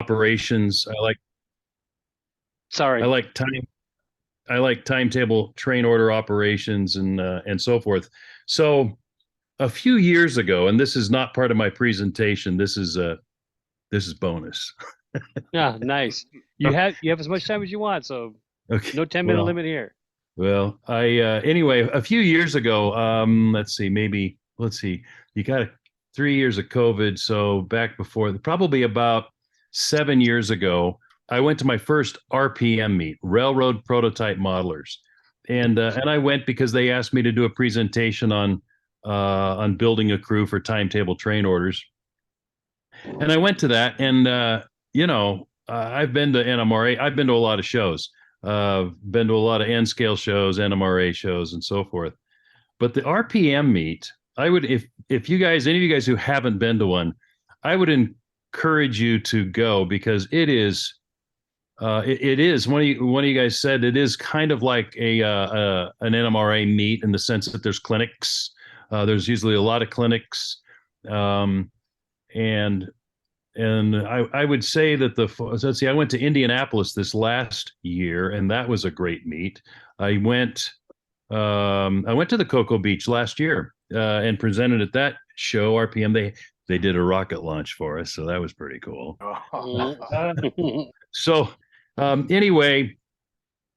operations. Sorry. I like timetable train order operations and so forth. So a few years ago, and this is not part of my presentation. This is bonus. Yeah, nice. You have as much time as you want, so Okay. no 10-minute limit here. I anyway, a few years ago, let's see, you got 3 years of COVID, so back before, probably about 7 years ago, I went to my first RPM meet, Railroad Prototype Modelers, and I went because they asked me to do a presentation on building a crew for timetable train orders, and I went to that, and I've been to NMRA, I've been to a lot of shows, been to a lot of N scale shows, NMRA shows, and so forth. But the RPM meet, I would, if you guys, any of you guys who haven't been to one, I would encourage you to go because it is one of you guys said it is kind of like an NMRA meet in the sense that there's clinics. There's usually a lot of clinics, um, and I would say that let's see, I went to Indianapolis this last year, and that was a great meet. I went to the Cocoa Beach last year and presented at that show. RPM, they did a rocket launch for us, so that was pretty cool. So anyway,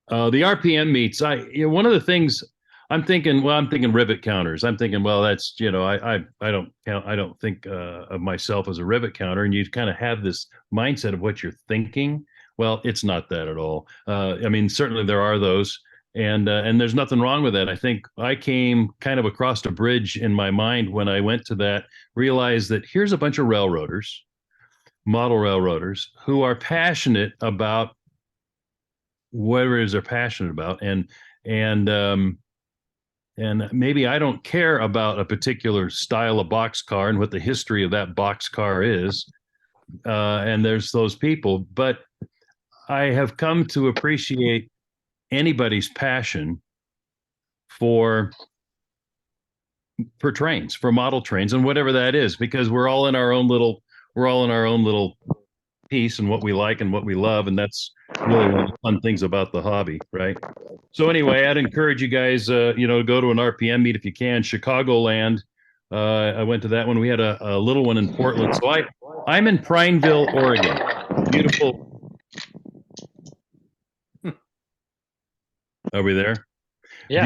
the RPM meets. One of the things I'm thinking rivet counters. I'm thinking, well, that's I don't count. I don't think of myself as a rivet counter, and you kind of have this mindset of what you're thinking. Well, it's not that at all. I mean, certainly there are those, and there's nothing wrong with that. I think I came kind of across a bridge in my mind when I went to that, realized that here's a bunch of railroaders, model railroaders, who are passionate about whatever it is they're passionate about, and and maybe I don't care about a particular style of boxcar and what the history of that boxcar is. And there's those people, but I have come to appreciate anybody's passion for trains, for model trains, and whatever that is, because we're all in our own little piece and what we like and what we love, and that's really one of the fun things about the hobby, right? So anyway, I'd encourage you guys, to go to an RPM meet if you can. Chicagoland, I went to that one. We had a little one in Portland. So I'm in Prineville, Oregon. Beautiful. Are we there? Yeah.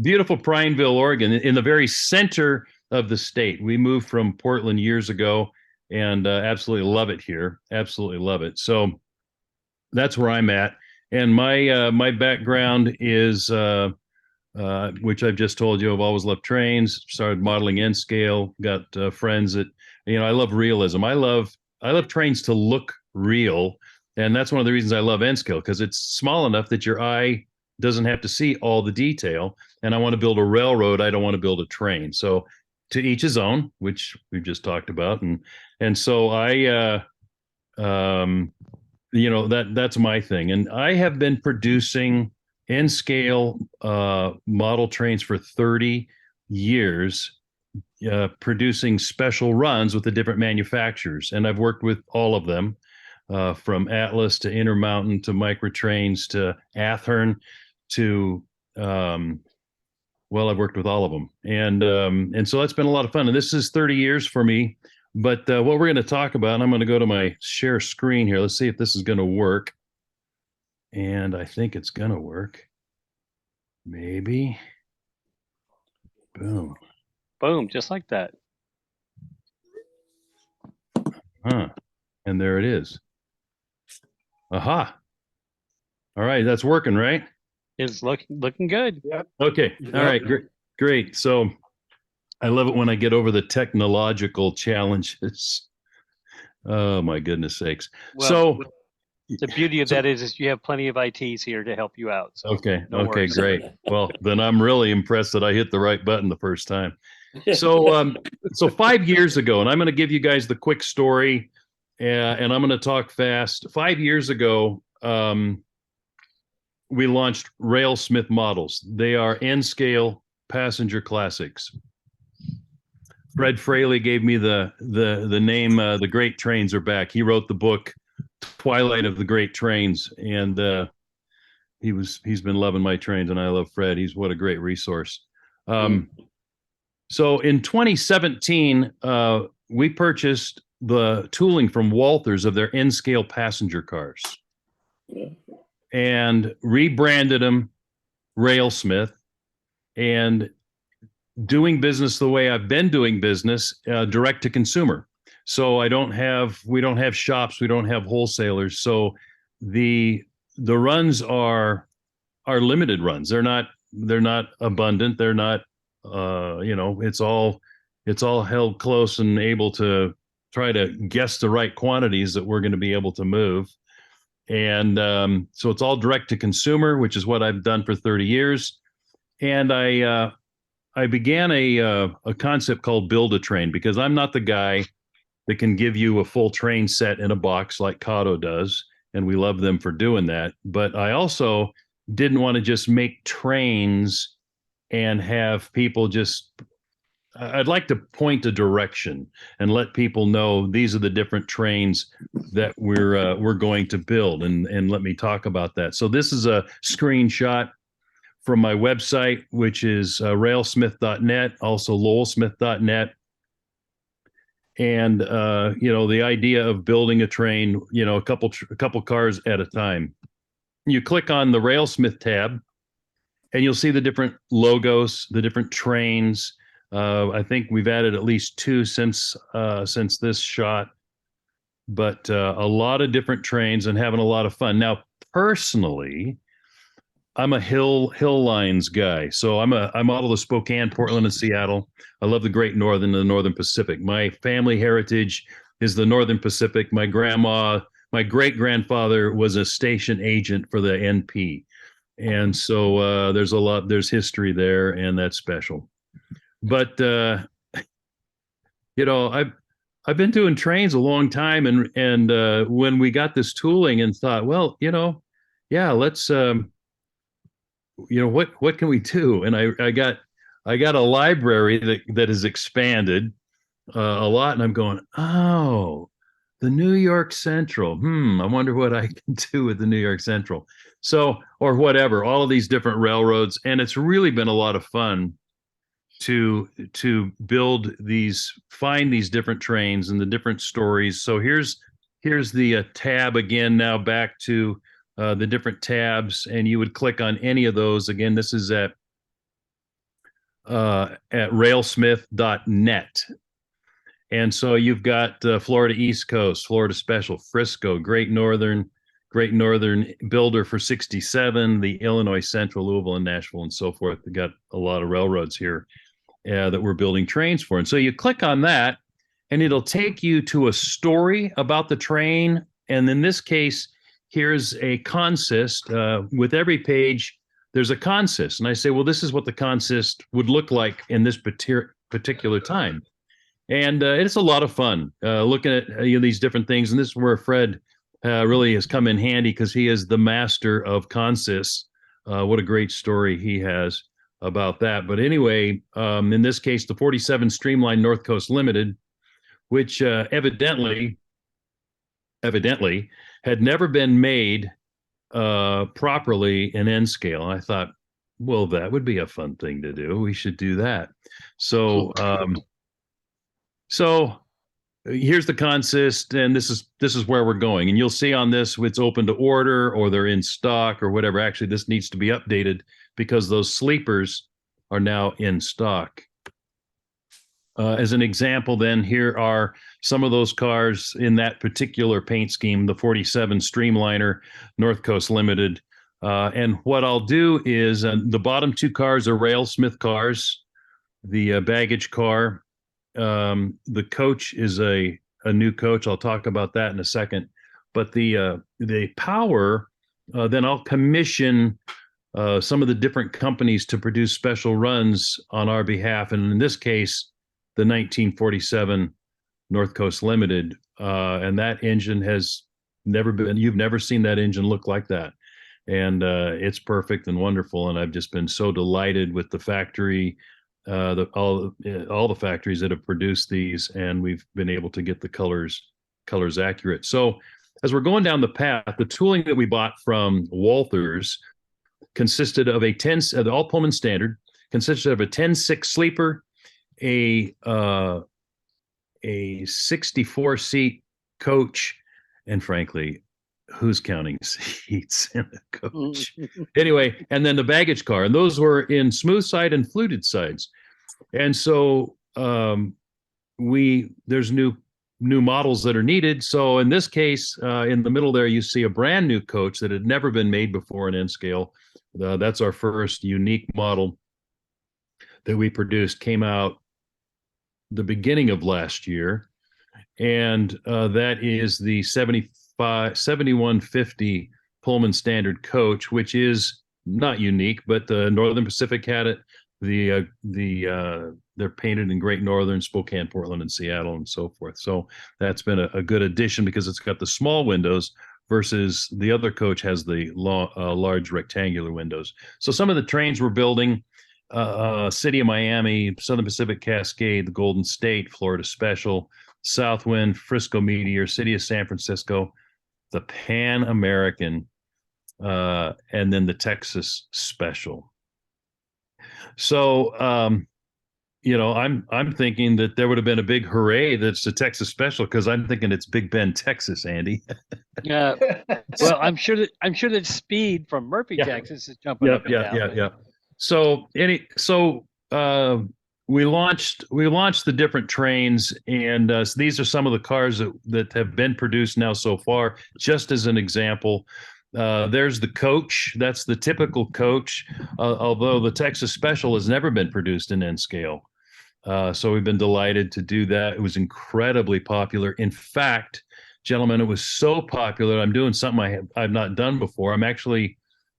Beautiful Prineville, Oregon, in the very center of the state. We moved from Portland years ago, and absolutely love it here. Absolutely love it. So that's where I'm at. And my background is, which I've just told you, I've always loved trains. Started modeling N scale. Got friends that, I love realism. I love trains to look real, and that's one of the reasons I love N scale, because it's small enough that your eye doesn't have to see all the detail. And I want to build a railroad. I don't want to build a train. So to each his own, which we've just talked about, and so that's my thing. And I have been producing N scale model trains for 30 years, producing special runs with the different manufacturers, and I've worked with all of them, from Atlas to Intermountain to Microtrains to Athearn to I've worked with all of them, and so that's been a lot of fun. And this is 30 years for me. But what we're going to talk about, and I'm going to go to my share screen here. Let's see if this is going to work. And I think it's going to work. Maybe. Boom. Boom, just like that. Huh. And there it is. Aha. All right, that's working, right? It's looking good. Yep. Okay. All right, great. So I love it when I get over the technological challenges. Oh my goodness sakes. Well, so the beauty of that is you have plenty of ITs here to help you out. So okay, worries. great. Well, then I'm really impressed that I hit the right button the first time. So 5 years ago, and I'm going to give you guys the quick story, and I'm going to talk fast. 5 years ago, we launched RailSmith models. They are N-scale passenger classics. Fred Fraley gave me the name. The Great Trains Are Back. He wrote the book twilight of the great trains, and he's been loving my trains, and I love Fred. He's what a great resource. So in 2017, we purchased the tooling from Walthers of their N-scale passenger cars and rebranded them RailSmith, and doing business the way I've been doing business, direct to consumer. So we don't have shops, we don't have wholesalers. So the runs are limited runs. They're not abundant. They're not it's all held close and able to try to guess the right quantities that we're going to be able to move. And so it's all direct to consumer, which is what I've done for 30 years. And I began a concept called Build a Train, because I'm not the guy that can give you a full train set in a box like Cotto does, and we love them for doing that. But I also didn't want to just make trains and have people just, I'd like to point a direction and let people know these are the different trains that we're going to build, and let me talk about that. So this is a screenshot from my website, which is railsmith.net, also lowellsmith.net. And the idea of building a train, a couple cars at a time. You click on the RailSmith tab, and you'll see the different logos, the different trains. I think we've added at least 2 since this shot, but a lot of different trains and having a lot of fun. Now, personally, I'm a hill lines guy. So I'm out of the Spokane, Portland, and Seattle. I love the Great Northern and the Northern Pacific. My family heritage is the Northern Pacific. My great-grandfather was a station agent for the NP. And so there's history there, and that's special. But I've been doing trains a long time, and when we got this tooling and thought, well, let's what can we do? And I got a library that has expanded a lot, and I'm going, oh, the New York Central. I wonder what I can do with the New York Central. So, or whatever, all of these different railroads, and it's really been a lot of fun to find these different trains and the different stories. So here's the tab again. Now back to the different tabs, and you would click on any of those. Again, this is at railsmith.net. And so you've got Florida East Coast, Florida Special, Frisco, Great Northern Builder for 67, the Illinois Central, Louisville, and Nashville, and so forth. We've got a lot of railroads here that we're building trains for. And so you click on that, and it'll take you to a story about the train. And in this case, here's a consist. With every page, there's a consist. And I say, well, this is what the consist would look like in this particular time. And it's a lot of fun looking at these different things. And this is where Fred really has come in handy, because he is the master of consists. What a great story he has about that. But anyway, in this case, the 47 Streamline North Coast Limited, which evidently had never been made properly in N scale. And I thought, well, that would be a fun thing to do. We should do that. So here's the consist, and this is where we're going. And you'll see on this, it's open to order, or they're in stock, or whatever. Actually, this needs to be updated because those sleepers are now in stock. As an example, then, here are some of those cars in that particular paint scheme, the 47 Streamliner North Coast Limited. And what I'll do is the bottom 2 cars are RailSmith cars. The baggage car, the coach is a new coach. I'll talk about that in a second. But the power, then I'll commission some of the different companies to produce special runs on our behalf. And in this case, the 1947 North Coast Limited, and that engine has never been, you've never seen that engine look like that. And it's perfect and wonderful. And I've just been so delighted with the factory, all the factories that have produced these, and we've been able to get the colors accurate. So as we're going down the path, the tooling that we bought from Walthers consisted of the all Pullman standard, consisted of a 10-6 sleeper, a 64-seat coach, and frankly, who's counting seats in a coach? Anyway, and then the baggage car, and those were in smooth side and fluted sides. And so there's new models that are needed. So in this case, in the middle there, you see a brand new coach that had never been made before in N scale. That's our first unique model that we produced, came out the beginning of last year. And that is the 7150 Pullman standard coach, which is not unique, but the Northern Pacific had it. They're painted in Great Northern, Spokane, Portland, and Seattle, and so forth. So that's been a good addition because it's got the small windows versus the other coach has the large rectangular windows. So some of the trains we're building, City of Miami, Southern Pacific Cascade, the Golden State, Florida Special, Southwind, Frisco Meteor, City of San Francisco, the Pan American, and then the Texas Special. So, I'm thinking that there would have been a big hooray that's the Texas Special, because I'm thinking it's Big Bend, Texas, Andy. Yeah. Well, I'm sure that Speed from Murphy, Texas is jumping up and down. Yeah. So we launched the different trains, and so these are some of the cars that have been produced now so far. Just as an example, there's the coach. That's the typical coach, although the Texas Special has never been produced in N scale. So we've been delighted to do that. It was incredibly popular. In fact, gentlemen, it was so popular, I'm doing something I've not done before. I'm actually,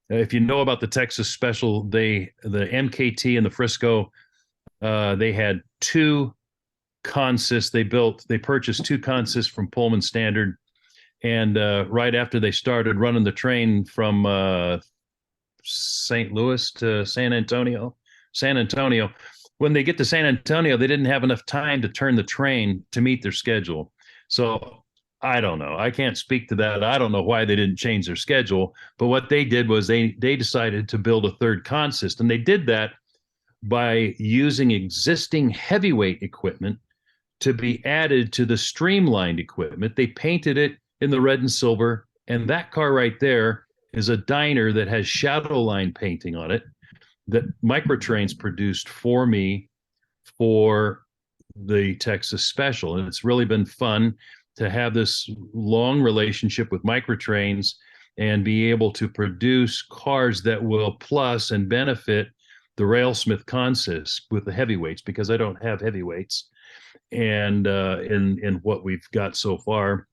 if you know about the Texas Special, the MKT and the Frisco, they had two consists. They purchased two consists from Pullman Standard. And right after they started running the train from St. Louis to San Antonio, when they get to San Antonio, they didn't have enough time to turn the train to meet their schedule. So I don't know. I can't speak to that. I don't know why they didn't change their schedule. But what they did was they decided to build a third consist. And they did that by using existing heavyweight equipment to be added to the streamlined equipment. They painted it in the red and silver. And that car right there is a diner that has shadow line painting on it that Microtrains produced for me for the Texas Special. And it's really been fun to have this long relationship with Microtrains and be able to produce cars that will plus and benefit the RailSmith consist with the heavyweights, because I don't have heavyweights and in what we've got so far.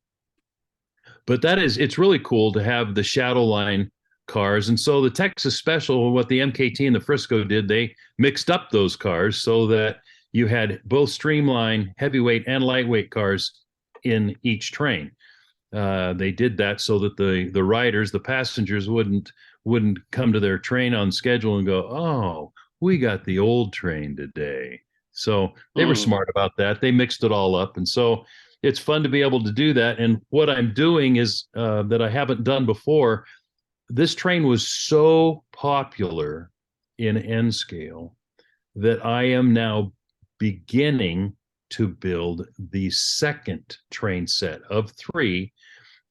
But it's really cool to have the shadow line cars. And so the Texas Special, what the MKT and the Frisco did, they mixed up those cars so that you had both streamline, heavyweight, and lightweight cars in each train. They did that so that the riders, the passengers, wouldn't come to their train on schedule and go, oh, we got the old train today. So they were smart about that. They mixed it all up. And so it's fun to be able to do that. And what I'm doing is that I haven't done before. This train was so popular in N scale that I am now beginning to build the second train set of 3.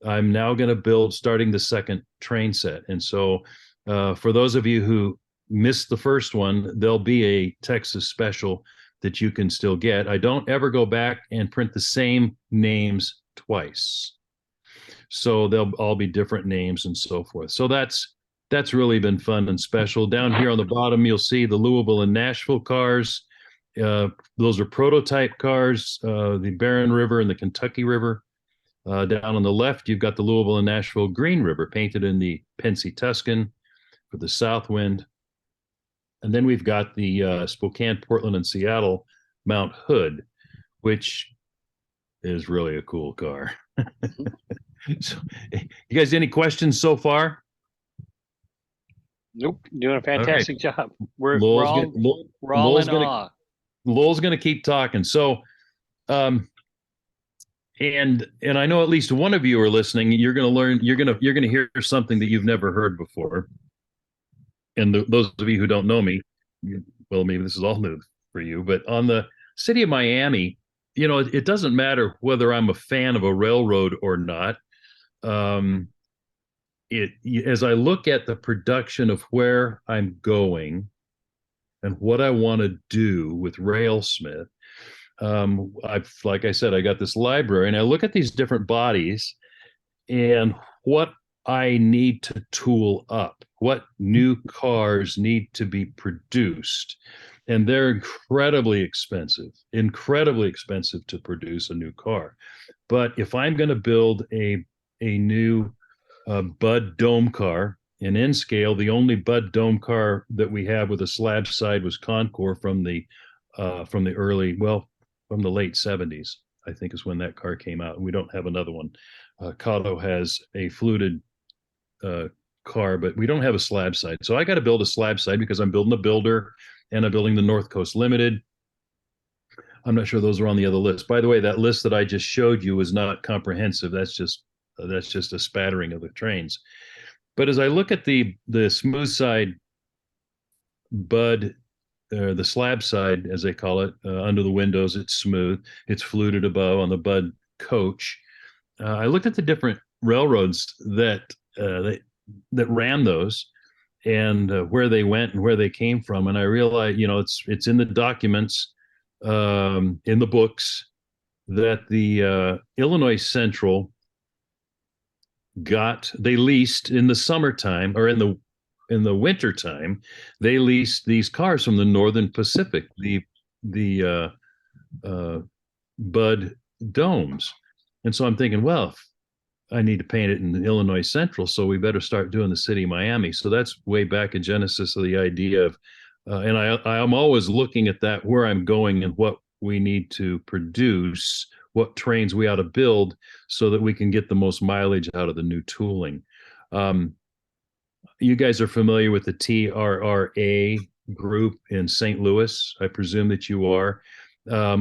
I'm now going to build, starting the second train set. And so for those of you who missed the first one, there'll be a Texas Special that you can still get. I don't ever go back and print the same names twice. So they'll all be different names and so forth. So that's really been fun and special. Down here on the bottom, you'll see the Louisville and Nashville cars. Those are prototype cars, the Barron River and the Kentucky River. Down on the left, you've got the Louisville and Nashville Green River painted in the Pensy Tuscan for the Southwind. And then we've got the Spokane, Portland, and Seattle Mount Hood, which is really a cool car. So, you guys, any questions so far? Nope, doing a fantastic job. We're Lowell's all in awe. Lowell's going to keep talking. So, and I know at least one of you are listening. You're going to learn. You're going to hear something that you've never heard before. And those of you who don't know me, well, maybe this is all new for you. But on the city of Miami, it doesn't matter whether I'm a fan of a railroad or not. Um, as I look at the production of where I'm going and what I want to do with RailSmith, like I said, I got this library and I look at these different bodies and what I need to tool up, what new cars need to be produced. And they're incredibly expensive to produce a new car. But if I'm going to build a new Bud Dome car, and in scale, the only Bud Dome car that we have with a slab side was Concours from the from the late 70s, I think is when that car came out. And we don't have another one. Cotto has a fluted car, but we don't have a slab side. So I got to build a slab side because I'm building a builder and I'm building the North Coast Limited. I'm not sure those are on the other list. By the way, that list that I just showed you is not comprehensive. That's just a spattering of the trains. But as I look at the smooth side Bud, the slab side, as they call it, under the windows, it's smooth. It's fluted above on the Bud coach. I looked at the different railroads that ran those and where they went and where they came from, and I realized, it's in the documents, in the books, that the Illinois Central they leased in the summertime, or in the wintertime, they leased these cars from the Northern Pacific, the Bud Domes. And so I'm thinking, well, I need to paint it in the Illinois Central, so we better start doing the city of Miami. So that's way back in genesis of the idea of, and I'm always looking at that, where I'm going and what we need to produce, what trains we ought to build so that we can get the most mileage out of the new tooling. You guys are familiar with the TRRA group in St. Louis. I presume that you are. I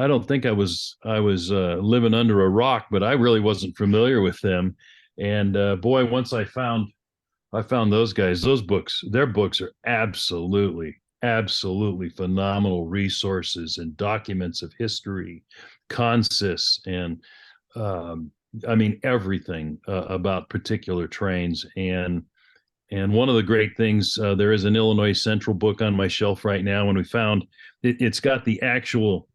don't think I was living under a rock, but I really wasn't familiar with them. And boy, once I found those guys, their books are absolutely phenomenal resources and documents of history, consists, and I mean everything about particular trains. And one of the great things, there is an Illinois Central book on my shelf right now, and we found it's got the actual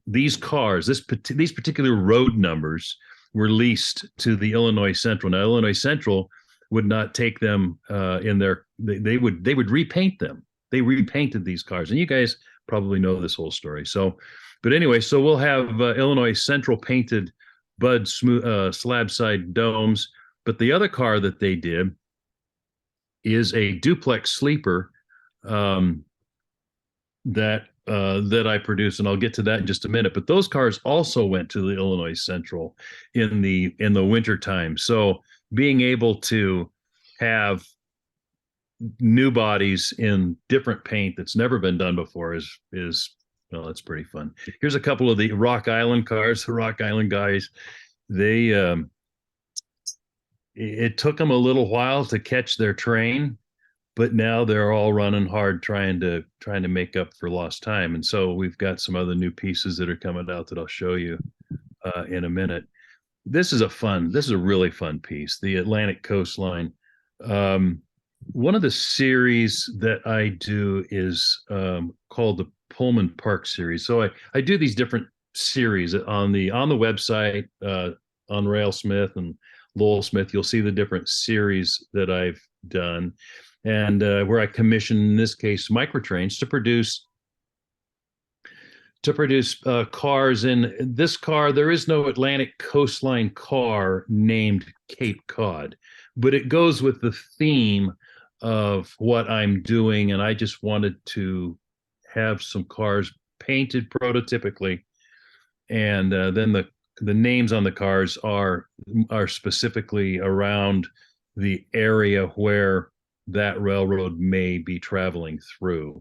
these cars, these particular road numbers were leased to the Illinois Central. Now, Illinois Central would not take them they would repaint them. They repainted these cars, and you guys probably know this whole story. So, but anyway, so we'll have Illinois Central painted Bud slab side domes. But the other car that they did is a duplex sleeper that I produced, and I'll get to that in just a minute. But those cars also went to the Illinois Central in the winter time. So being able to have new bodies in different paint that's never been done before is well, that's pretty fun. Here's a couple of the Rock Island cars. The Rock Island guys, they it took them a little while to catch their train, but now they're all running hard trying to make up for lost time. And so we've got some other new pieces that are coming out that I'll show you in a minute. This is a really fun piece, the Atlantic Coastline. One of the series that I do is called the Pullman Park series. So I do these different series on the website, on RailSmith and Lowell Smith. You'll see the different series that I've done, and where I commission, in this case, microtrains to produce cars. In this car, there is no Atlantic Coastline car named Cape Cod, but it goes with the theme of what I'm doing, and I just wanted to have some cars painted prototypically, and then the names on the cars are specifically around the area where that railroad may be traveling through.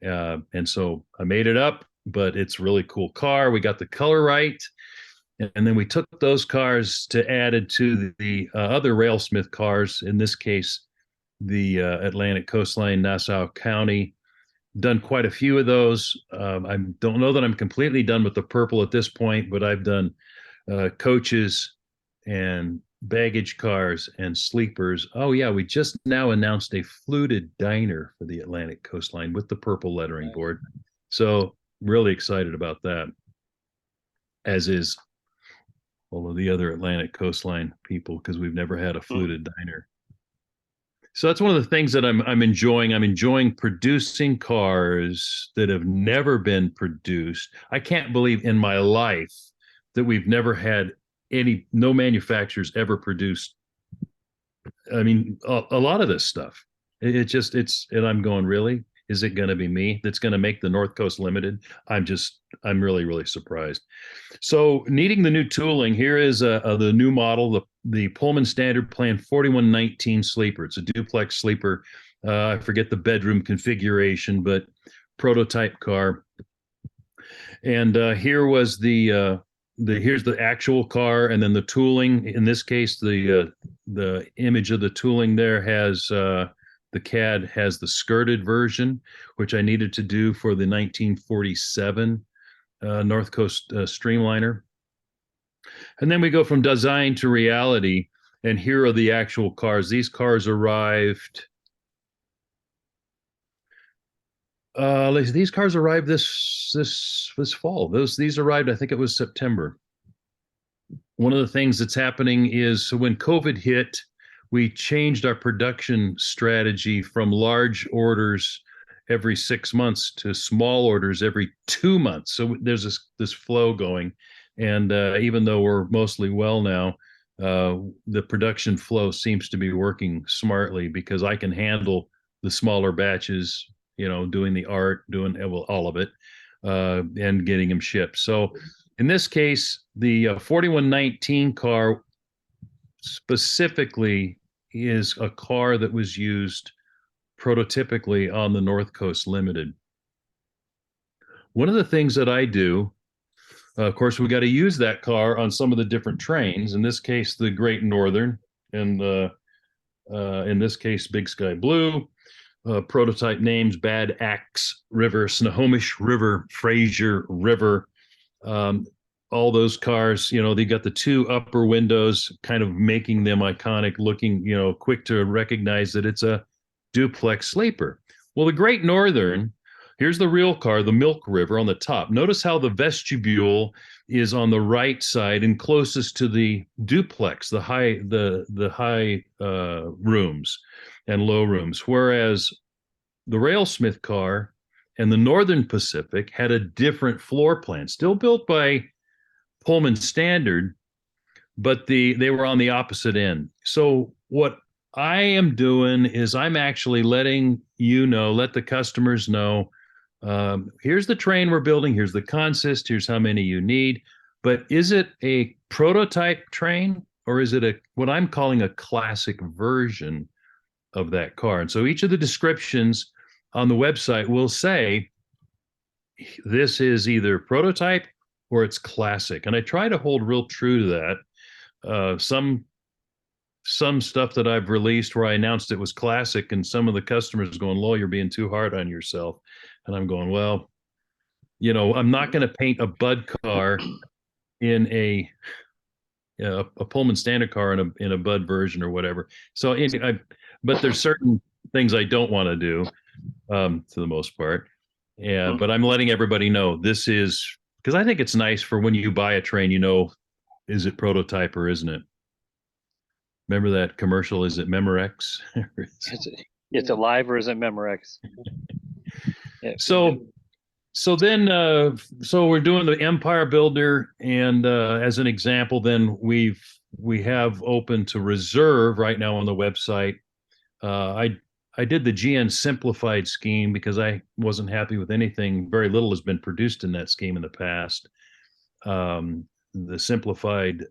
And so I made it up, but it's a really cool car. We got the color right. And then we took those cars to added to the other RailSmith cars, in this case, the Atlantic Coastline, Nassau County. Done quite a few of those. I don't know that I'm completely done with the purple at this point, but I've done coaches and baggage cars and sleepers. Oh yeah, we just now announced a fluted diner for the Atlantic Coastline with the purple lettering board. So really excited about that, as is all of the other Atlantic Coastline people, because we've never had a fluted diner. So that's one of the things that I'm enjoying. I'm enjoying producing cars that have never been produced. I can't believe in my life that we've never had no manufacturers ever produced. I mean, a lot of this stuff. And I'm going, really? Is it going to be me that's going to make the North Coast Limited? I'm really, really surprised. So needing the new tooling, here is the new model, the Pullman Standard Plan 4119 sleeper. It's a duplex sleeper. I forget the bedroom configuration, but prototype car. And here was here's the actual car, and then the tooling. In this case, the image of the tooling there has the CAD has the skirted version, which I needed to do for the 1947 North Coast Streamliner. And then we go from design to reality, and here are the actual cars. These cars arrived. These cars arrived this fall. These arrived, I think it was September. One of the things that's happening is, when COVID hit, we changed our production strategy from large orders every 6 months to small orders every 2 months. So there's this flow going. And even though we're mostly well now, the production flow seems to be working smartly, because I can handle the smaller batches, doing the art, doing all of it, and getting them shipped. So in this case, the 4119 car specifically is a car that was used prototypically on the North Coast Limited. One of the things that I do, of course, we got to use that car on some of the different trains. In this case, the Great Northern, and in this case, Big Sky Blue. Prototype names: Bad Axe River, Snohomish River, Fraser River. All those cars, they got the two upper windows, kind of making them iconic looking, quick to recognize that it's a duplex sleeper. Well, the Great Northern, here's the real car, the Milk River on the top. Notice how the vestibule is on the right side and closest to the duplex, the high rooms and low rooms, whereas the RailSmith car and the Northern Pacific had a different floor plan, still built by Pullman Standard, but they were on the opposite end. So what I am doing is I'm actually let the customers know, here's the train we're building, here's the consist, here's how many you need. But is it a prototype train, or is it what I'm calling a classic version of that car? And so each of the descriptions on the website will say this is either prototype or it's classic. And I try to hold real true to that. Some stuff that I've released where I announced it was classic, and some of the customers going, Lowell, you're being too hard on yourself. And I'm going, well, I'm not going to paint a Bud car in a Pullman Standard car in a Bud version or whatever. So, but there's certain things I don't want to do, to the most part. Yeah, but I'm letting everybody know this is, because I think it's nice for when you buy a train, is it prototype or isn't it? Remember that commercial? Is it Memorex? It's alive, or is it Memorex? Yeah. So we're doing the Empire Builder, and as an example, then we have open to reserve right now on the website. I did the GN simplified scheme because I wasn't happy with anything. Very little has been produced in that scheme in the past. The simplified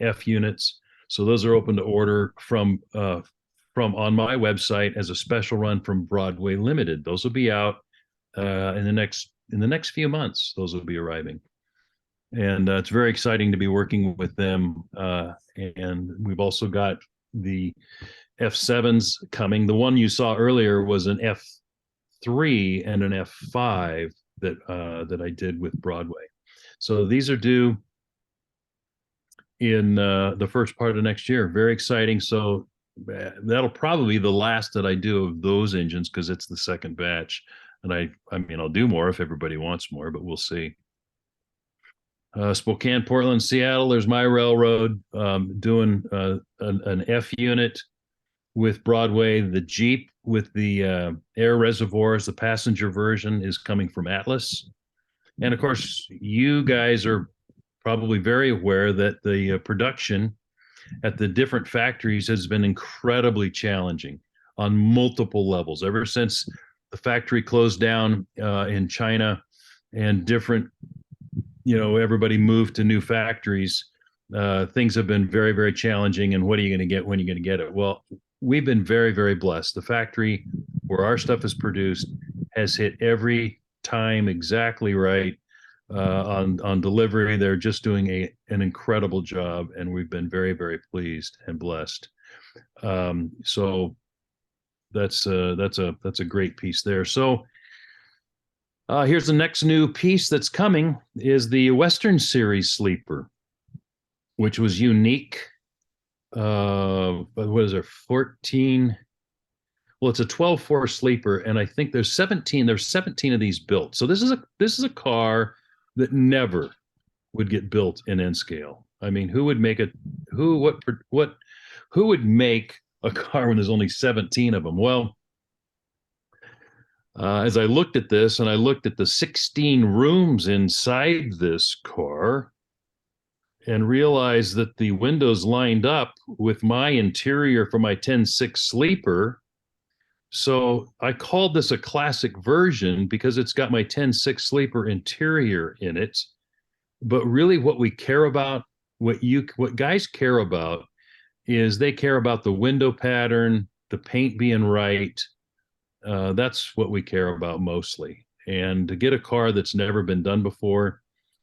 F units. So those are open to order from on my website as a special run from Broadway Limited. Those will be out in the next few months. Those will be arriving, and it's very exciting to be working with them. And we've also got the F7s coming. The one you saw earlier was an F3 and an F5 that I did with Broadway. So these are due in the first part of next year. Very exciting. So that'll probably be the last that I do of those engines because it's the second batch. And I mean, I'll do more if everybody wants more, but we'll see. Spokane, Portland, Seattle. There's my railroad doing an F unit with Broadway. The Jeep with the air reservoirs, the passenger version, is coming from Atlas. And of course, you guys are probably very aware that the production at the different factories has been incredibly challenging on multiple levels ever since the factory closed down in China and different, everybody moved to new factories. Things have been very, very challenging. And what are you going to get when you're going to get it? Well, we've been very, very blessed. The factory where our stuff is produced has hit every time exactly right on delivery. They're just doing an incredible job, and we've been very, very pleased and blessed. So that's a great piece there. So here's the next new piece that's coming is the Western Series sleeper, which was unique. What is there? 14. Well, it's a 12-4 sleeper, and I think there's 17 of these built. So this is a car that never would get built in N scale. I mean, who would make who would make a car when there's only 17 of them? Well, as I looked at this and I looked at the 16 rooms inside this car and realized that the windows lined up with my interior for my 10-6 sleeper. So I called this a classic version because it's got my 10-6 sleeper interior in it. But really what we care about, what guys care about is they care about the window pattern, the paint being right. That's what we care about mostly. And to get a car that's never been done before,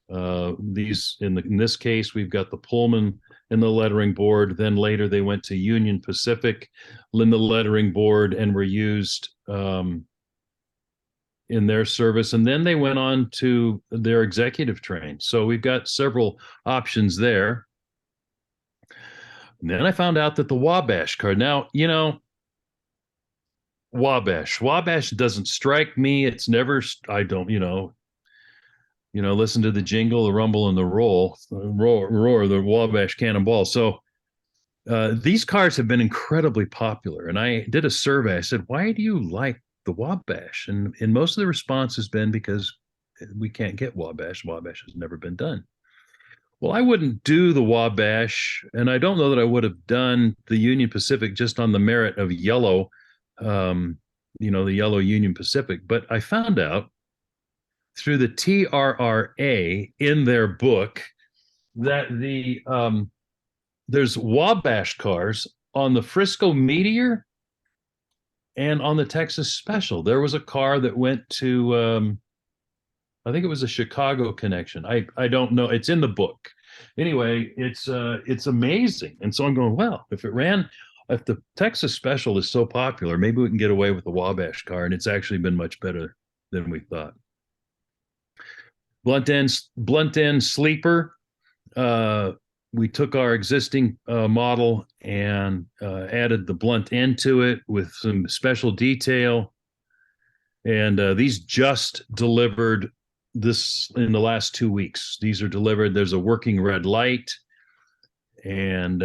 in this case, we've got the Pullman in the lettering board. Then later they went to Union Pacific in the lettering board and were used in their service. And then they went on to their executive train. So we've got several options there. And then I found out that the Wabash car, now, Wabash doesn't strike me. It's never, I don't, listen to the jingle, the rumble, and the roar, the Wabash Cannonball. So these cars have been incredibly popular. And I did a survey. I said, why do you like the Wabash? And most of the response has been because we can't get Wabash. Wabash has never been done. Well, I wouldn't do the Wabash, and I don't know that I would have done the Union Pacific just on the merit of yellow, the yellow Union Pacific. But I found out through the TRRA in their book that there's Wabash cars on the Frisco Meteor and on the Texas Special. There was a car that went to I think it was a Chicago connection. I don't know. It's in the book. Anyway, it's amazing. And so I'm going, well, if the Texas Special is so popular, maybe we can get away with the Wabash car. And it's actually been much better than we thought. Blunt end sleeper. We took our existing model and added the blunt end to it with some special detail. And these just delivered this in the last 2 weeks. These are delivered. There's a working red light. And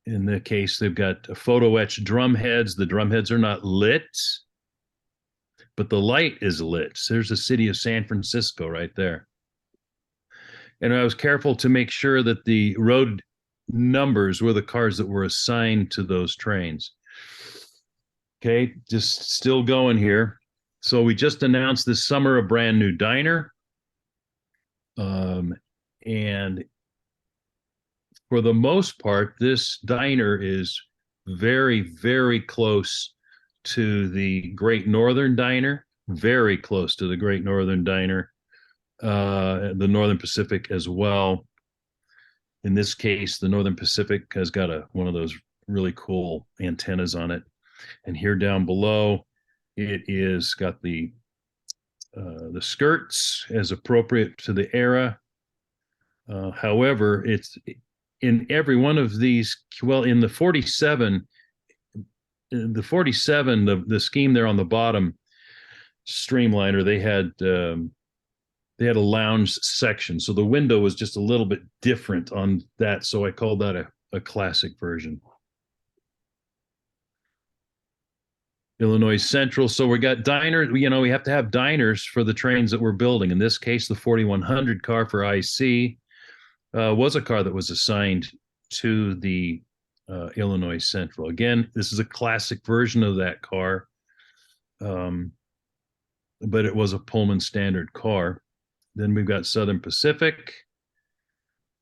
in the case, they've got photo etched drum heads. The drum heads are not lit, but the light is lit. So there's the city of San Francisco right there. And I was careful to make sure that the road numbers were the cars that were assigned to those trains. Okay, just still going here. So we just announced this summer a brand new diner. And for the most part, this diner is very, very close to the Great Northern Diner, very close to the Great Northern Diner, the Northern Pacific as well. In this case, the Northern Pacific has got one of those really cool antennas on it. And here down below, it is got the skirts as appropriate to the era. However, it's in every one of these. Well, in the 47, the scheme there on the bottom, Streamliner, they had a lounge section, so the window was just a little bit different on that. So I called that a classic version. Illinois Central. So we got diners. We have to have diners for the trains that we're building. In this case, the 4100 car for IC was a car that was assigned to the Illinois Central. Again, this is a classic version of that car, but it was a Pullman standard car. Then we've got Southern Pacific.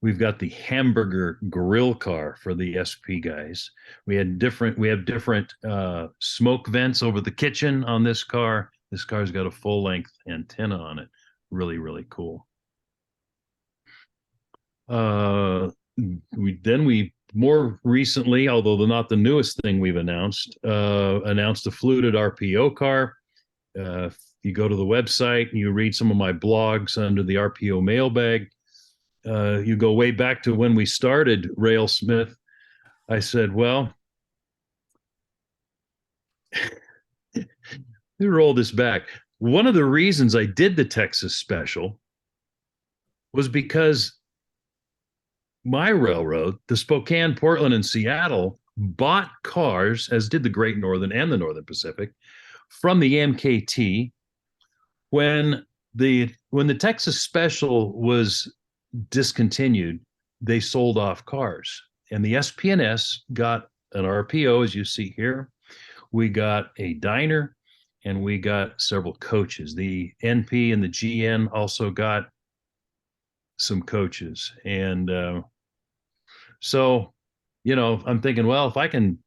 We've got the hamburger grill car for the SP guys. We have different smoke vents over the kitchen on this car. This car's got a full length antenna on it. Really, really cool. We more recently, although not the newest thing we've announced a fluted RPO car. If you go to the website and you read some of my blogs under the RPO mailbag, you go way back to when we started RailSmith. I said, well, let me roll this back. One of the reasons I did the Texas special was because my railroad, the Spokane, Portland, and Seattle, bought cars, as did the Great Northern and the Northern Pacific, from the MKT when the Texas special was discontinued. They sold off cars, and the SP&S got an RPO, as you see here. We got a diner, and we got several coaches. The NP and the GN also got some coaches, and so I'm thinking, well, if I can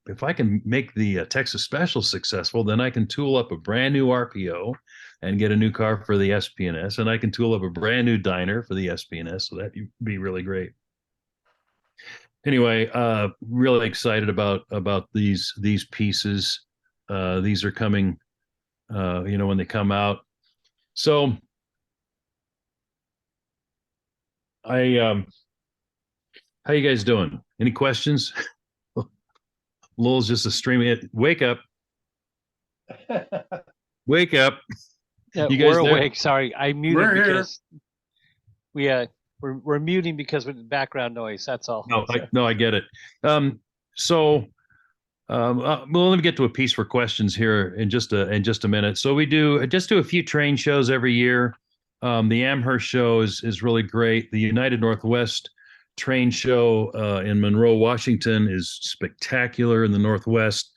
make the Texas special successful, then I can tool up a brand new RPO and get a new car for the SP&S, and I can tool up a brand new diner for the SP&S. So that'd be really great. Anyway, really excited about these pieces. These are coming, when they come out. So how you guys doing? Any questions? Lowell's just a streaming. Wake up. Wake up. Yeah, You guys we're there? awake. Sorry, I muted We're here. because we're muting because of the background noise. That's all. No, I get it. Well, let me get to a piece for questions here in just a minute. So we do a few train shows every year. The Amherst show is really great. The United Northwest train show in Monroe, Washington is spectacular in the Northwest.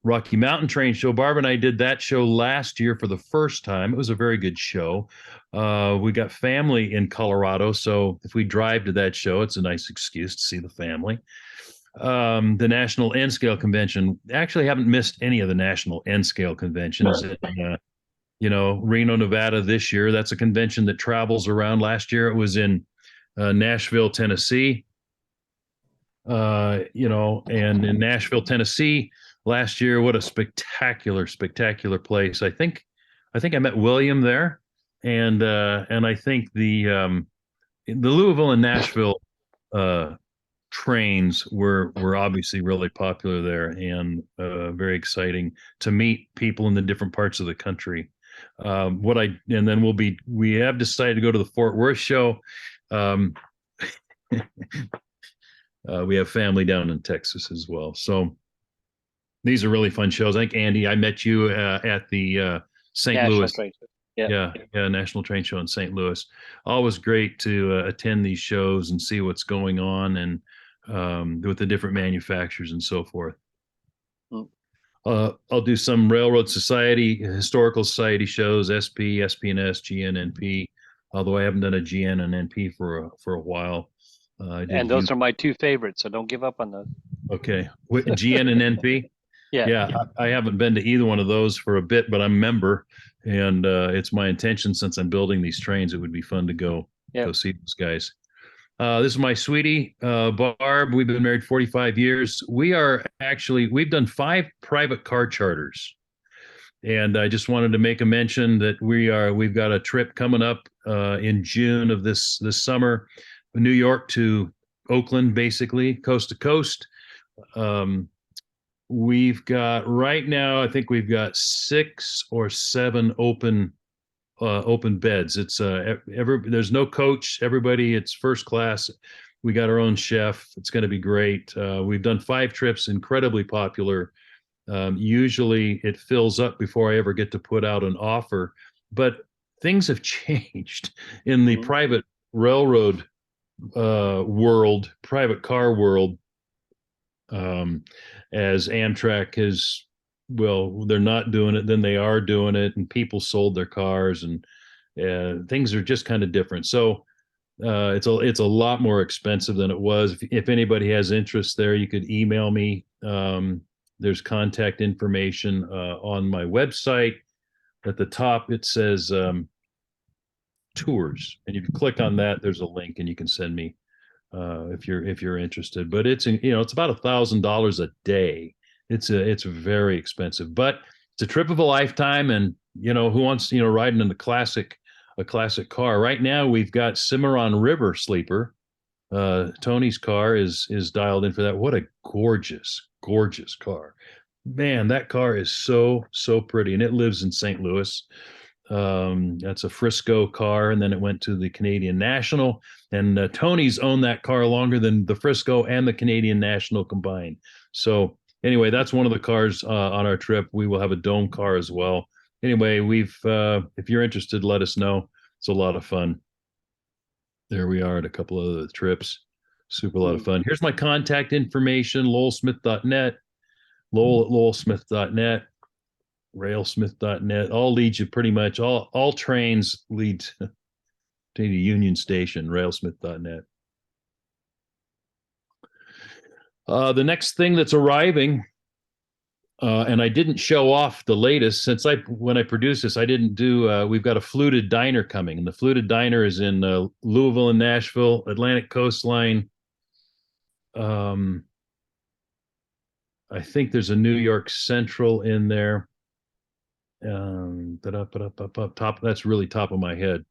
Rocky Mountain Train Show, Barb and I did that show last year for the first time. It was a very good show. We got family in Colorado, so if we drive to that show, it's a nice excuse to see the family. The National N-Scale Convention. Actually, haven't missed any of the National N-Scale Conventions. Reno, Nevada this year. That's a convention that travels around. Last year it was in Nashville, Tennessee. And in Nashville, Tennessee last year, what a spectacular place. I think I met William there, and I think the Louisville and Nashville trains were obviously really popular there, and very exciting to meet people in the different parts of the country. And then we have decided to go to the Fort Worth show. We have family down in Texas as well, so these are really fun shows. I think, Andy, I met you at the St. National Louis. Train Show. Yeah, National Train Show in St. Louis. Always great to attend these shows and see what's going on, and with the different manufacturers and so forth. I'll do some Railroad Society, Historical Society shows, SP, SP&S, GN, NP, although I haven't done a GN and NP for a while. And those are my two favorites, so don't give up on those. Okay. GN and NP? Yeah, I haven't been to either one of those for a bit, but I'm a member, and it's my intention since I'm building these trains, it would be fun to go see those guys. This is my sweetie, Barb. We've been married 45 years. We've done 5 private car charters. And I just wanted to make a mention that we've got a trip coming up in June of this summer, New York to Oakland, basically coast to coast. We've got right now, I think we've got 6 or 7 open beds. It's there's no coach. Everybody, it's first class. We got our own chef. It's going to be great. We've done 5 trips, incredibly popular. Usually it fills up before I ever get to put out an offer, but things have changed in the private railroad world, private car world, as Amtrak has, well, they're not doing it, then they are doing it, and people sold their cars, and things are just kind of different. So it's a lot more expensive than it was. If anybody has interest there, you could email me. There's contact information on my website. At the top, it says tours, and if you click on that, there's a link, and you can send me if you're interested. But it's it's about $1,000 a day. It's very expensive, but it's a trip of a lifetime. And who wants riding in a classic car? Right now, we've got Cimarron River Sleeper. Tony's car is dialed in for that. What a gorgeous car. Man, that car is so pretty, and it lives in St. Louis. That's a Frisco car, and then it went to the Canadian National, and Tony's owned that car longer than the Frisco and the Canadian National combined. So anyway, that's one of the cars on our trip. We will have a dome car as well. Anyway, if you're interested, let us know. It's a lot of fun. There we are at a couple of the trips. Super lot of fun. Here's my contact information: lowellsmith.net, lowell@lowellsmith.net, RailSmith.net. All leads you pretty much, all trains lead to the Union Station, RailSmith.net. The next thing that's arriving, and I didn't show off the latest since when I produced this, I didn't do. We've got a fluted diner coming, and the fluted diner is in Louisville and Nashville, Atlantic Coastline. I think there's a New York Central in there. Top. That's really top of my head.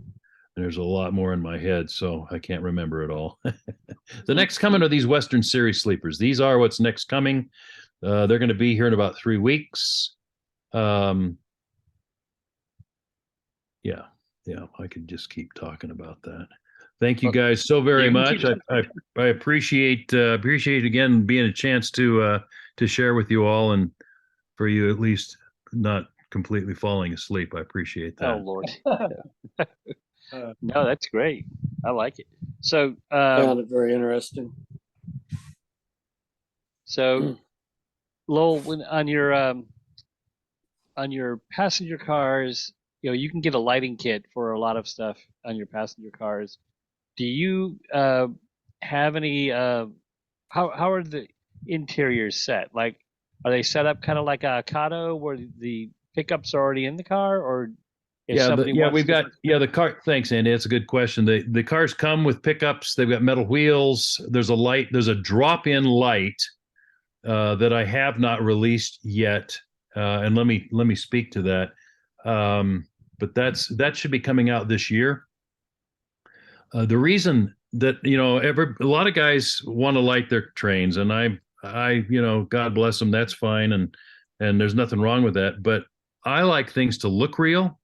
There's a lot more in my head, so I can't remember it all. The next coming are these Western Series sleepers. These are what's next coming. They're going to be here in about 3 weeks. Yeah, I could just keep talking about that. Thank you guys so very much. I appreciate again being a chance to share with you all, and for you at least not completely falling asleep. I appreciate that. Oh Lord. No, that's great. I like it. So found it very interesting. So Lowell, when on your passenger cars, you can get a lighting kit for a lot of stuff on your passenger cars. Do you have any how are the interiors set? Like, are they set up kind of like a Kato where the pickup's already in the car, or we've got the car. Thanks, Andy. That's a good question. The cars come with pickups. They've got metal wheels. There's a light. There's a drop-in light that I have not released yet, and let me speak to that. But that should be coming out this year. The reason that a lot of guys want to light their trains, and I God bless them, that's fine, and there's nothing wrong with that. But I like things to look real,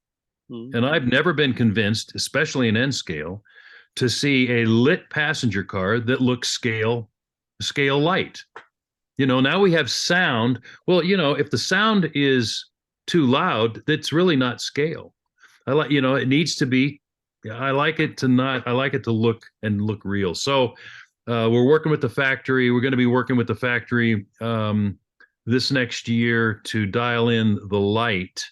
and I've never been convinced, especially in N scale, to see a lit passenger car that looks scale light. Now we have sound. Well, if the sound is too loud, that's really not scale. I like, it needs to be. I like it to look real. So we're working with the factory. We're going to be working with the factory this next year to dial in the light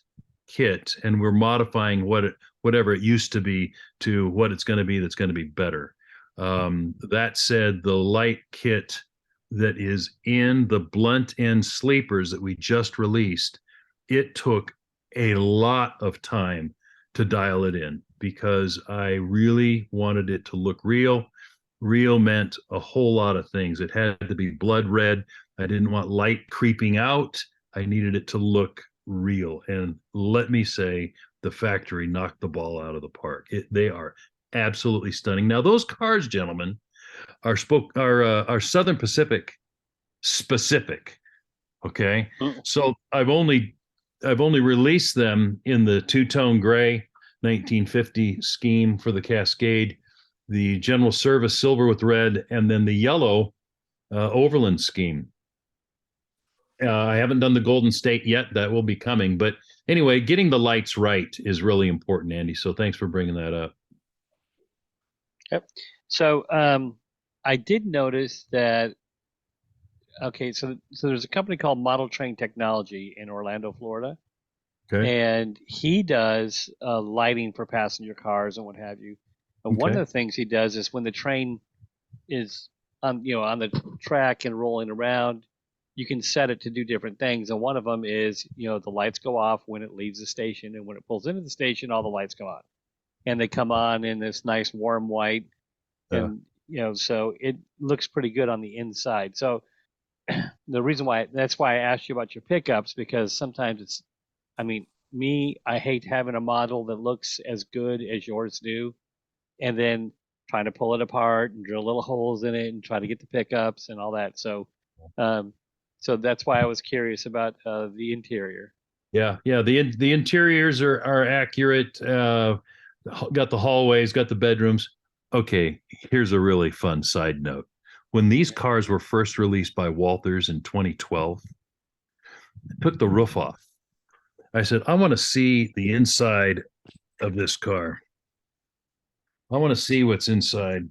kit, and we're modifying whatever it used to be to what it's going to be. That's going to be better. That said, the light kit that is in the blunt end sleepers that we just released, it took a lot of time to dial it in because I really wanted it to look real. Real meant a whole lot of things. It had to be blood red. I didn't want light creeping out. I needed it to look real. And let me say, the factory knocked the ball out of the park. They are absolutely stunning. Now, those cars, gentlemen, are Southern Pacific specific. Okay, so I've only released them in the two-tone gray 1950 scheme for the Cascade, the General Service silver with red, and then the yellow Overland scheme. I haven't done the Golden State yet. That will be coming. But anyway, getting the lights right is really important, Andy. So thanks for bringing that up. Yep. So I did notice that. Okay, so there's a company called Model Train Technology in Orlando, Florida, Okay. and he does lighting for passenger cars and what have you. And one of the things he does is when the train is on the track and rolling around, you can set it to do different things. And one of them is the lights go off when it leaves the station, and when it pulls into the station, all the lights go on, and they come on in this nice warm white, and so it looks pretty good on the inside. So the reason why that's why I asked you about your pickups, because sometimes I hate having a model that looks as good as yours do, and then trying to pull it apart and drill little holes in it and try to get the pickups and all that. So, so that's why I was curious about the interior. Yeah. The interiors are accurate. Got the hallways, got the bedrooms. Okay, here's a really fun side note. When these cars were first released by Walthers in 2012, I took the roof off. I said, I want to see the inside of this car. I want to see what's inside.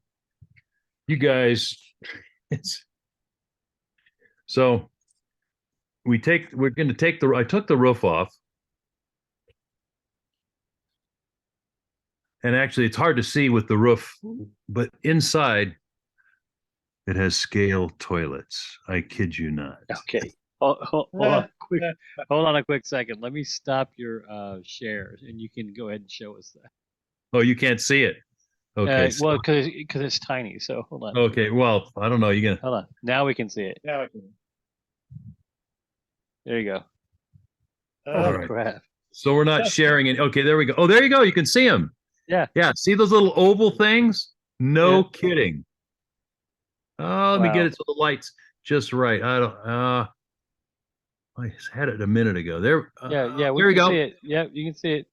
You guys, so I took the roof off. And actually, it's hard to see with the roof, but inside, it has scale toilets. I kid you not. Okay. Hold on a quick second. Let me stop your share, and you can go ahead and show us that. Oh, you can't see it. Okay. Well, because it's tiny. So hold on. Okay. Well, I don't know. You're gonna. Hold on. Now we can see it. Now I can. There you go. All right. Crap. So we're not sharing it. Okay. There we go. Oh, there you go. You can see them. Yeah. Yeah. See those little oval things? No kidding. Oh, let me get it to the lights just right. I had it a minute ago. There. Yeah. There we go. See it. Yeah, you can see it.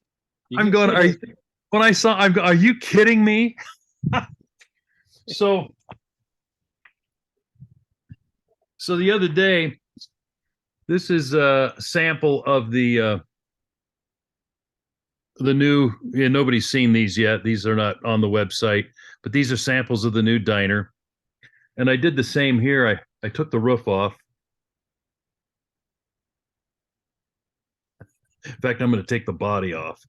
Are you kidding me? So the other day, this is a sample of the new. Yeah, nobody's seen these yet. These are not on the website, but these are samples of the new diner. And I did the same here. I took the roof off. In fact, I'm going to take the body off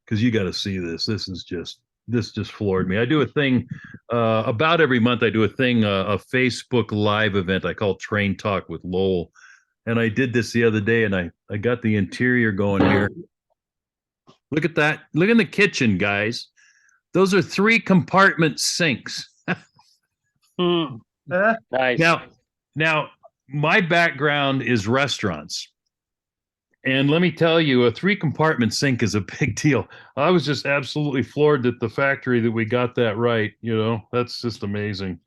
because you got to see this. This just floored me. I do a thing about every month. I do a thing, a Facebook Live event I call Train Talk with Lowell. And I did this the other day, and I got the interior going here. Look at that. Look in the kitchen, guys. Those are 3-compartment sinks. Nice. Now, my background is restaurants. And let me tell you, a 3-compartment sink is a big deal. I was just absolutely floored at the factory that we got that right. That's just amazing.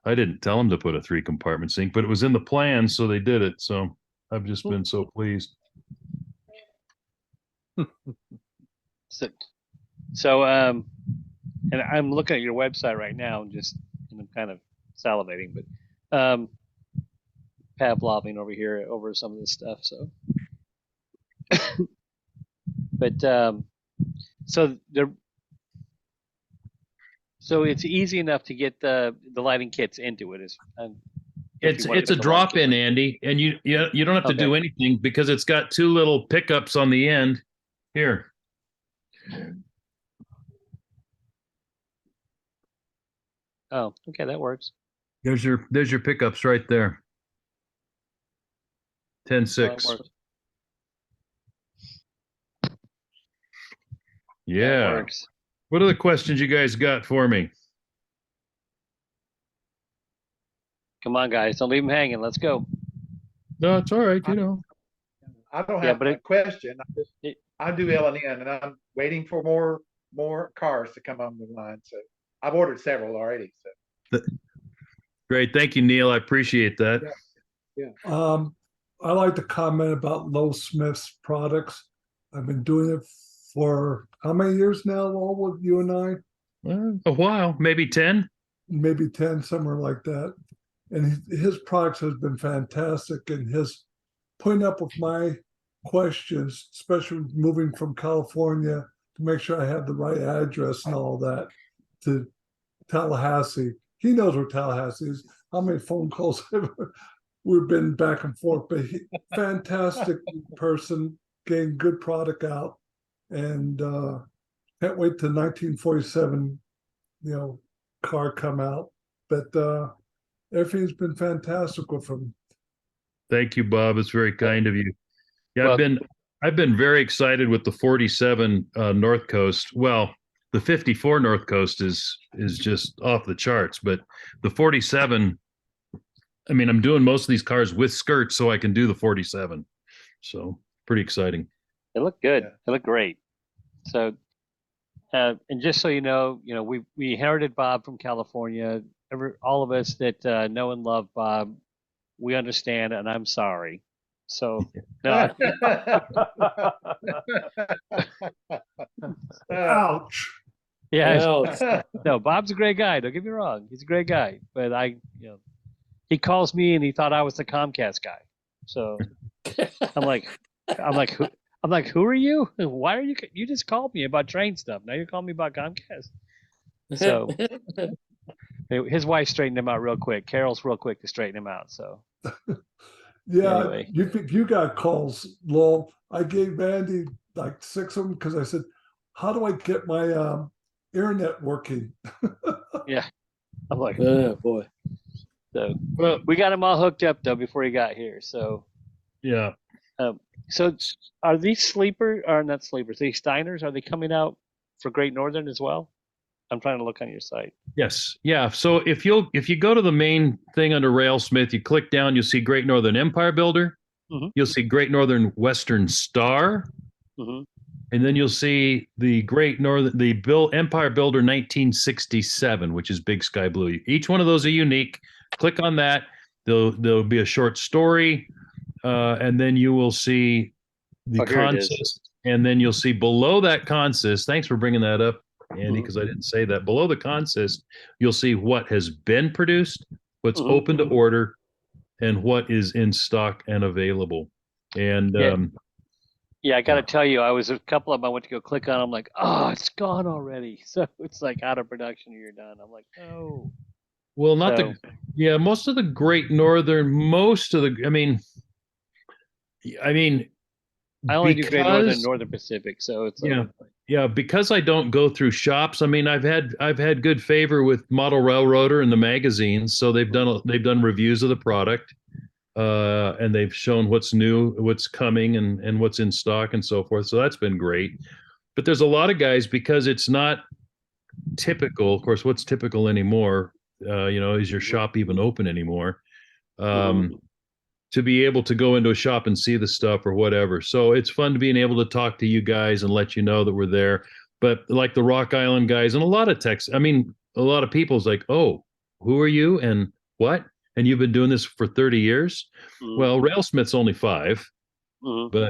I didn't tell them to put a 3-compartment sink, but it was in the plan, so they did it. So I've just been so pleased. So, and I'm looking at your website right now, and I'm kind of salivating, but Pavloving over here over some of this stuff. So, but so it's easy enough to get the lighting kits into it. It's a drop in, Andy, and you don't have to do anything because it's got 2 little pickups on the end. Here. Oh, okay, that works. There's your pickups right there. 10 So it 6. works. That Yeah. works. What are the questions you guys got for me? Come on, guys, don't leave them hanging. Let's go. No, it's all right. You know, I don't Yeah, have but a it, question. it I do L&N, and I'm waiting for more cars to come on the line. So I've ordered several already. So great. Thank you, Neil. I appreciate that. I like to comment about Lowell Smith's products. I've been doing it for how many years now, Lowell, with you and I? A while, maybe 10. Maybe 10, somewhere like that. And his products has been fantastic. And his putting up with my questions, especially moving from California to make sure I have the right address and all that to Tallahassee. He knows where Tallahassee is. How many phone calls we've been back and forth, but fantastic person, getting good product out, and can't wait till 1947, car come out. But everything's been fantastic with him. Thank you, Bob. It's very kind of you. Yeah, Well- I've been very excited with the 47 North Coast. Well, the 54 North Coast is just off the charts, but the 47, I mean, I'm doing most of these cars with skirts so I can do the 47. So pretty exciting. They look good. Yeah. They look great. So, and just so you know, we inherited Bob from California. All of us that know and love Bob, we understand, and I'm sorry. So, no, Ouch. yeah, Ouch. no, Bob's a great guy. Don't get me wrong; he's a great guy. But he calls me and he thought I was the Comcast guy. So I'm like, who? I'm like, who are you? Why are you? You just called me about train stuff. Now you're calling me about Comcast. So his wife straightened him out real quick. Carol's real quick to straighten him out. So Yeah, Anyway. you think you got calls, Lowell. I gave Andy like 6 of them because I said, how do I get my internet working? yeah, I'm like, Oh boy. so Well, we got him all hooked up though before he got here. So yeah. so are these sleeper or not sleepers? These Steiners, are they coming out for Great Northern as well? I'm trying to look on your site. Yes. Yeah. So if you go to the main thing under RailSmith, you click down, you'll see Great Northern Empire Builder. Mhm. You'll see Great Northern Western Star. Hmm. And then you'll see the Empire Builder 1967, which is big sky blue. Each one of those are unique. Click on that. There'll be a short story, and then you will see the Oh, here it is. consist, and then you'll see below that consist. Thanks for bringing that up, Andy, Mhm. because I didn't say that. Below the consist, you'll see what has been produced, what's Mhm. open to order, and what is in stock and available. And Yeah. Yeah, I got to tell you, I was a couple of them I went to go click on. I'm like, oh, it's gone already. So it's like out of production or you're done. I'm like, no. well, not So- most of the Great Northern, I mean, I only do Great Northern and because- Northern Pacific. So it's like, yeah, because I don't go through shops. I mean, I've had good favor with Model Railroader and the magazines, so they've done reviews of the product, and they've shown what's new, what's coming, and what's in stock and so forth. So that's been great. But there's a lot of guys, because it's not typical. Of course, what's typical anymore? Is your shop even open anymore? To be able to go into a shop and see the stuff or whatever. So it's fun to being able to talk to you guys and let you know that we're there. But like the Rock Island guys and a lot of a lot of people's like, oh, who are you and what? And you've been doing this for 30 years? Mhm. Well, RailSmith's only 5, Mhm.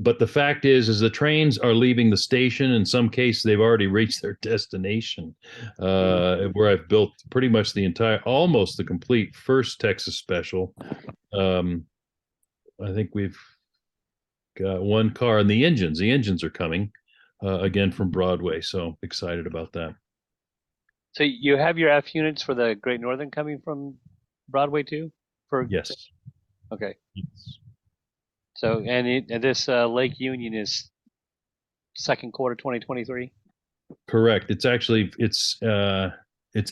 but the fact is the trains are leaving the station. In some cases, they've already reached their destination, where I've built pretty much almost the complete first Texas special. I think we've got one car, and the engines are coming again from Broadway. So excited about that. So you have your F units for the Great Northern coming from Broadway too? Yes. Okay. Yes. So and this Lake Union is second quarter 2023. Correct. It's actually it's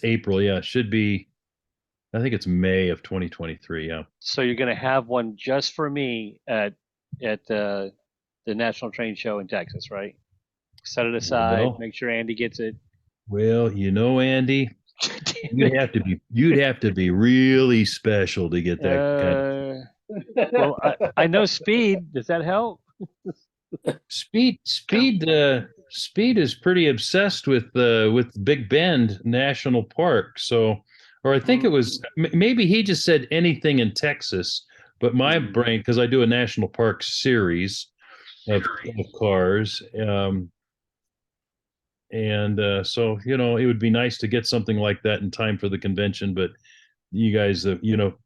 April. Yeah, it should be I think it's May of 2023. Yeah. So you're going to have one just for me at the National Train Show in Texas, right? Set it aside. Well, Make sure Andy gets it. well, Andy, you'd have to be really special to get that kind of Well, I know Speed. Does that help? speed. Speed is pretty obsessed with Big Bend National Park. So, or I think it was maybe he just said anything in Texas, but my brain, because I do a national park series of cars, and so it would be nice to get something like that in time for the convention. But you guys,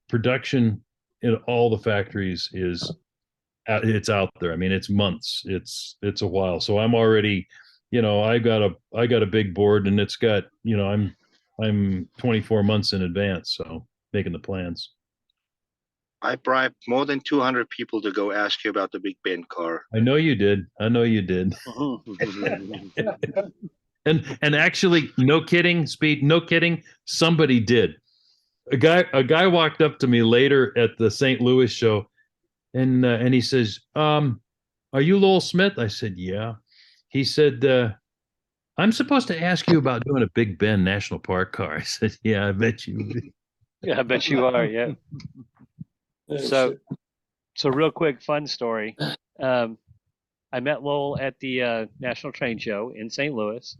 production in all the factories is it's out there. I mean, it's months. It's a while. So I'm already, I got a big board, and it's got, I'm 24 months in advance, so making the plans. I bribed more than 200 people to go ask you about the Big Ben car. I know you did. And actually, no kidding, Speed, no kidding, somebody did. A guy walked up to me later at the St. Louis show, and he says, "Are you Lowell Smith?" I said, "Yeah." He said, "I'm supposed to ask you about doing a Big Bend National Park car." I said, "Yeah, I bet you." Yeah, I bet you are. Yeah. So real quick, fun story. I met Lowell at the National Train Show in St. Louis.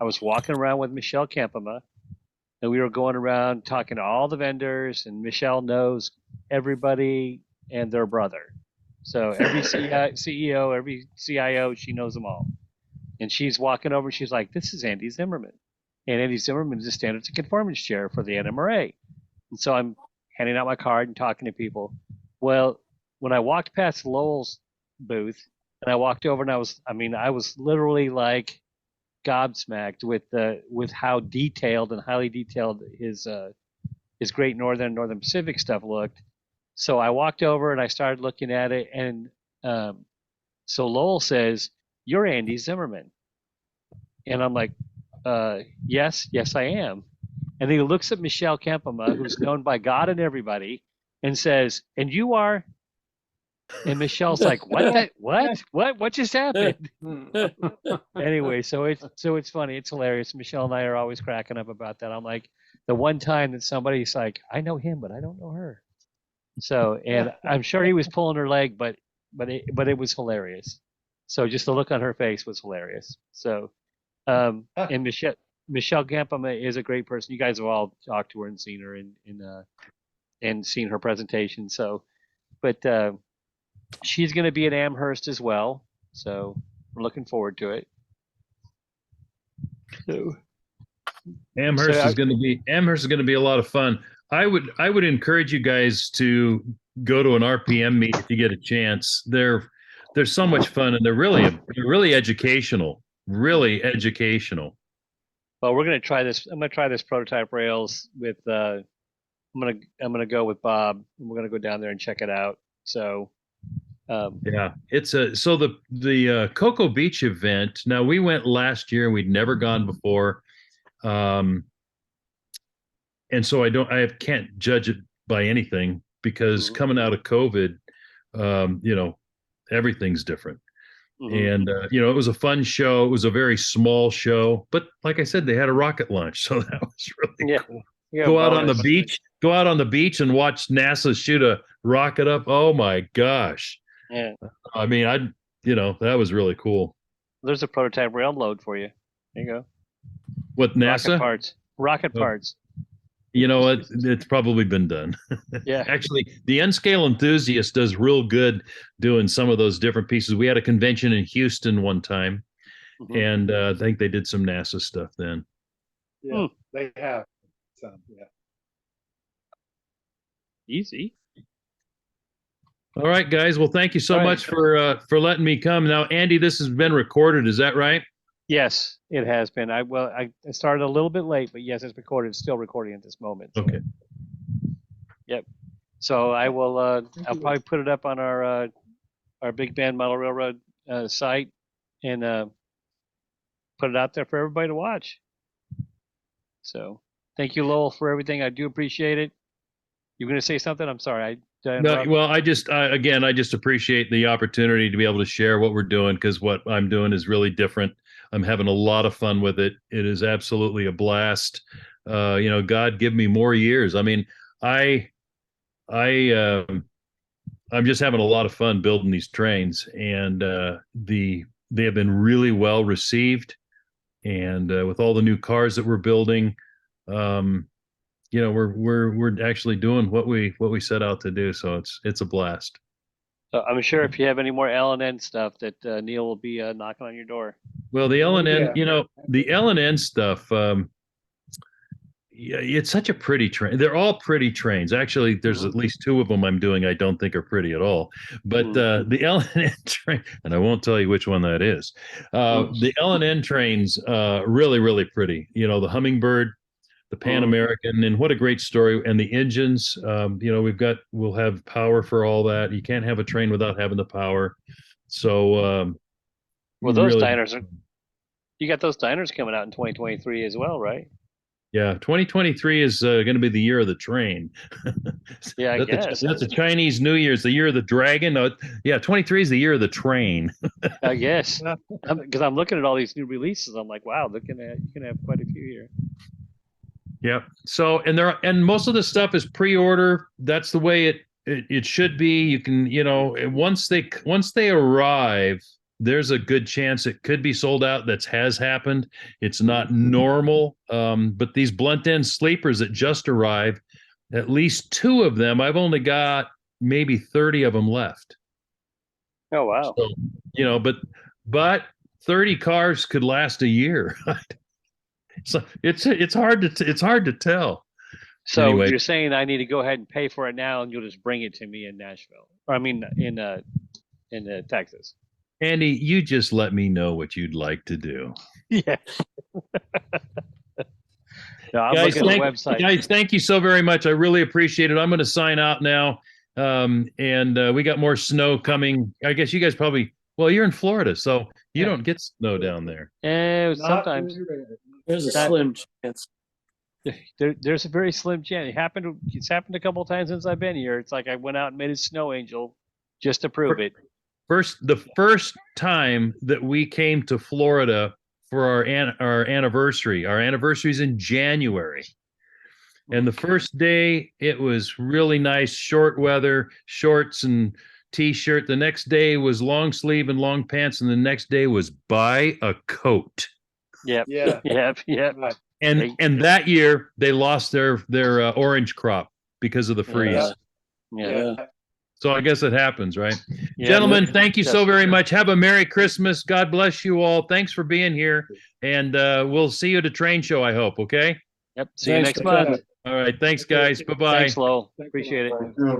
I was walking around with Michelle Campama, and we were going around talking to all the vendors, and Michelle knows everybody and their brother. So every CEO, every CIO, she knows them all. And she's walking over, and she's like, "This is Andy Zimmerman." And Andy Zimmerman is a standards and conformance chair for the NMRA. And so I'm handing out my card and talking to people. Well, when I walked past Lowell's booth, and I walked over, and I was literally like gobsmacked with how detailed and highly detailed his Great Northern Pacific stuff looked. So I walked over and I started looking at it, and so Lowell says, "You're Andy Zimmerman," and I'm like, yes, I am." And then he looks at Michelle Campama, who's known by God and everybody, and says, "And you are?" And Michelle's like, what just happened? Anyway, so it's funny, it's hilarious. Michelle and I are always cracking up about that. I'm like, the one time that somebody's like, "I know him, but I don't know her." So, and I'm sure he was pulling her leg, but it was hilarious. So just the look on her face was hilarious. So, and Michelle Campama is a great person. You guys have all talked to her and seen her and seen her presentation. So, but she's going to be at Amherst as well. So we're looking forward to it. So, Amherst is going to be a lot of fun. I would encourage you guys to go to an RPM meet if you get a chance. They're so much fun, and they're really educational. Really educational. Well, we're going to try this. I'm going to try this prototype rails with. I'm going to go with Bob, and we're going to go down there and check it out. So. Yeah, it's so the Cocoa Beach event. Now, we went last year, and we'd never gone before. And so I can't judge it by anything, because coming out of COVID, everything's different. And it was a fun show. It was a very small show, but like I said, they had a rocket launch, so that was really cool. Yeah, go out on the beach and watch NASA shoot a rocket up. Oh my gosh. Yeah. I mean, that was really cool. There's a prototype rail load for you. There you go. What, NASA? Rocket parts. You know what? It's probably been done. Yeah. Actually, the N-Scale Enthusiast does real good doing some of those different pieces. We had a convention in Houston one time, and I think they did some NASA stuff then. Yeah, they have some. Yeah. Easy. All right, guys. Well, thank you so much for letting me come. Now, Andy, this has been recorded. Is that right? Yes, it has been. I started a little bit late, but yes, it's recorded. It's still recording at this moment. So. Okay. Yep. So I will. I'll probably put it up on our Big Bend Model Railroad site and put it out there for everybody to watch. So Thank you, Lowell, for everything. I do appreciate it. You're going to say something? I'm sorry. Did I No, interrupt? well, again, I just appreciate the opportunity to be able to share what we're doing because what I'm doing is really different. I'm having a lot of fun with it. It is absolutely a blast. God give me more years. I mean, I, I'm just having a lot of fun building these trains, and they have been really well received. And with all the new cars that we're building, we're actually doing what we set out to do. So it's a blast. So I'm sure if you have any more L&N stuff that Neil will be knocking on your door. Well, the L&N, Yeah. the L&N stuff, yeah, it's such a pretty train. They're all pretty trains. Actually, there's Mhm. at least two of them I'm doing I don't think are pretty at all. But the L&N train, and I won't tell you which one that is. The L&N trains, really, really pretty. The Hummingbird, the Pan American, and what a great story. And the engines, we'll have power for all that. You can't have a train without having the power. So, Well, those really, diners you got those diners coming out in 2023 as well, right? yeah, 2023 is going to be the year of the train. Yeah, I guess. That's a Chinese New Year's, the year of the dragon. No, yeah, 23 is the year of the train. I guess. Because I'm looking at all these new releases. I'm like, wow, you can have quite a few here. Yeah. So, and most of the stuff is pre-order. That's the way it should be. You can, once they arrive, there's a good chance it could be sold out. That has happened. It's not normal. But these blunt end sleepers that just arrived, at least two of them, I've only got maybe 30 of them left. Oh, wow. So, but 30 cars could last a year. So it's hard to tell. So Anyway. you're saying I need to go ahead and pay for it now, and you'll just bring it to me in Nashville, or I mean in Texas. Andy, you just let me know what you'd like to do. Yeah. No, I'm Guys, looking at the website. Guys, thank you so very much. I really appreciate it. I'm going to sign out now. And we got more snow coming. I guess you guys you're in Florida, so you don't get snow down there. Not Sometimes very rare. There's a That- slim chance. there's a very slim chance. It's happened a couple of times since I've been here. It's like I went out and made a snow angel just to prove it. The first time that we came to Florida for our anniversary. Our anniversary's in January. And the first day it was really nice, short weather, shorts and t-shirt. The next day was long sleeve and long pants, and the next day was buy a coat. Yep. Yeah. Yep. Right. And that year they lost their orange crop because of the freeze. Yeah. Yeah. So I guess it happens, right? Yeah. Gentlemen, thank you so Yes. very much. Have a Merry Christmas. God bless you all. Thanks for being here. And we'll see you at a train show, I hope. Okay. Yep. See you Thanks next for month. coming. All right. Thanks, guys. Bye-bye. Thanks, Lowell. Appreciate it. Yeah.